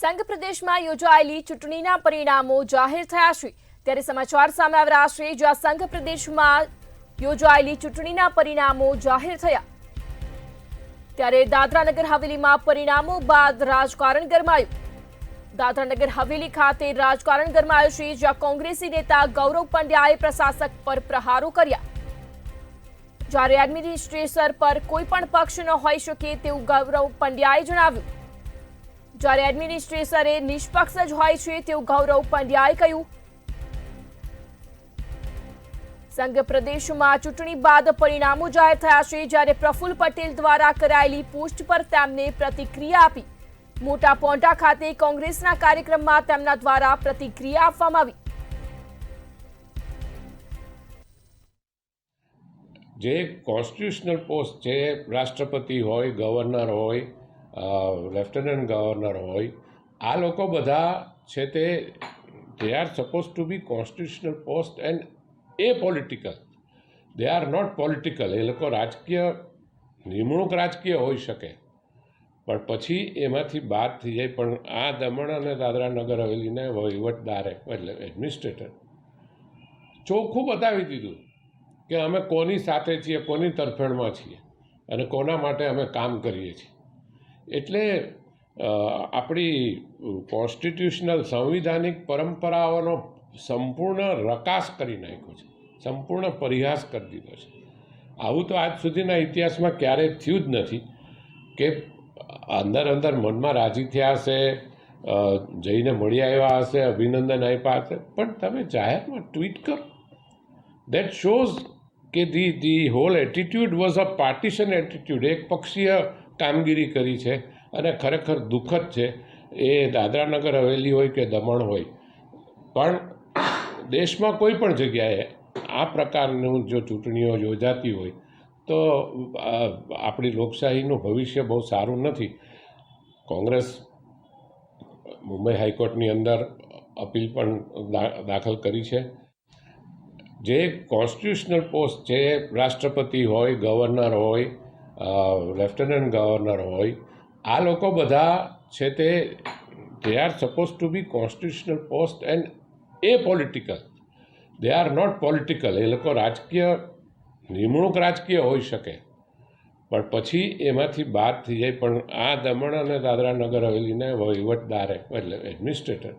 સંઘ પ્રદેશમાં યોજાયેલી ચૂંટણીના પરિણામો જાહેર થયા છે ત્યારે સમાચાર સામે આવી રહ્યા છે જ્યાં સંઘ પ્રદેશમાં યોજાયેલી ચૂંટણીના પરિણામો જાહેર થયા ત્યારે દાદરા નગર હવેલીમાં પરિણામો બાદ રાજકારણ ગરમાયું। દાદરા નગર હવેલી ખાતે રાજકારણ ગરમાયું છે જ્યાં કોંગ્રેસી નેતા ગૌરવ પંડ્યાએ પ્રશાસક પર પ્રહારો કર્યા। જ્યારે એડમિનિસ્ટ્રેટર પર કોઈ પણ પક્ષ ન હોઈ શકે તેવું ગૌરવ પંડ્યાએ જણાવ્યું। જ્યારે એડમિનિસ્ટ્રેટરે નિષ્પક્ષ જ હોય છે તેવું ગૌરવ પંડ્યાએ કહ્યું। સંઘ પ્રદેશમાં ચૂંટણી બાદ પરિણામો જાહેર થયા છે જ્યારે પ્રફુલ્લ પટેલ દ્વારા કરાયેલી પોસ્ટ પર તેમને પ્રતિક્રિયા આપી। મોટા પોંટા ખાતે કોંગ્રેસના કાર્યક્રમમાં તેમના દ્વારા પ્રતિક્રિયા આપવામાં આવી। જે કોન્સ્ટિટ્યુશનલ પોસ્ટ છે રાષ્ટ્રપતિ હોય, ગવર્નર હોય, લેફ્ટનન્ટ ગવર્નર હોય, આ લોકો બધા છે they are supposed to be constitutional post and apolitical. They are not political. એ લોકો રાજકીય નિમણૂક રાજકીય હોઈ શકે પણ પછી એમાંથી બાદ થઈ જાય। પણ આ દમણ અને દાદરા નગર હવેલીને વહીવટદારે એટલે એડમિનિસ્ટ્રેટર ચોખ્ખું બતાવી દીધું કે અમે કોની સાથે છીએ, કોની તરફેણમાં છીએ અને કોના માટે અમે કામ કરીએ છીએ। એટલે આપણી કોન્સ્ટિટ્યુશનલ સંવિધાનિક પરંપરાઓનો સંપૂર્ણ રકાસ કરી નાખ્યો છે, સંપૂર્ણ પરિહાસ કરી દીધો છે। આવું તો આજ સુધીના ઇતિહાસમાં ક્યારેય થયું જ નથી કે અંદર મનમાં રાજી થયા હશે, જઈને મળી આવ્યા હશે, અભિનંદન આપ્યા હશે, પણ તમે જાહેરમાં ટ્વીટ કરો। દેટ શોઝ કે the hall attitude was a partition attitude, એક પક્ષીય કામગીરી કરી છે અને ખરેખર દુઃખદ છે। એ દાદરાનગર હવેલી હોય કે દમણ હોય, પણ દેશમાં કોઈ પણ જગ્યાએ આ પ્રકારનું જો ચૂંટણીઓ યોજાતી હોય તો આપણી લોકશાહીનું ભવિષ્ય બહુ સારું નથી। કોંગ્રેસ મુંબઈ હાઈકોર્ટની અંદર અપીલ પણ દાખલ કરી છે। જે કોન્સ્ટિટ્યુશનલ પોસ્ટ છે રાષ્ટ્રપતિ હોય, ગવર્નર હોય, લેફ્ટનન્ટ ગવર્નર હોય, આ લોકો બધા છે they are supposed to be constitutional post and apolitical. They are not political. એ લોકો રાજકીય નિમણૂક રાજકીય હોઈ શકે પણ પછી એમાંથી બાદ થઈ જાય। પણ આ દમણ અને દાદરા નગર હવેલીને વહીવટદારે એટલે એડમિનિસ્ટ્રેટર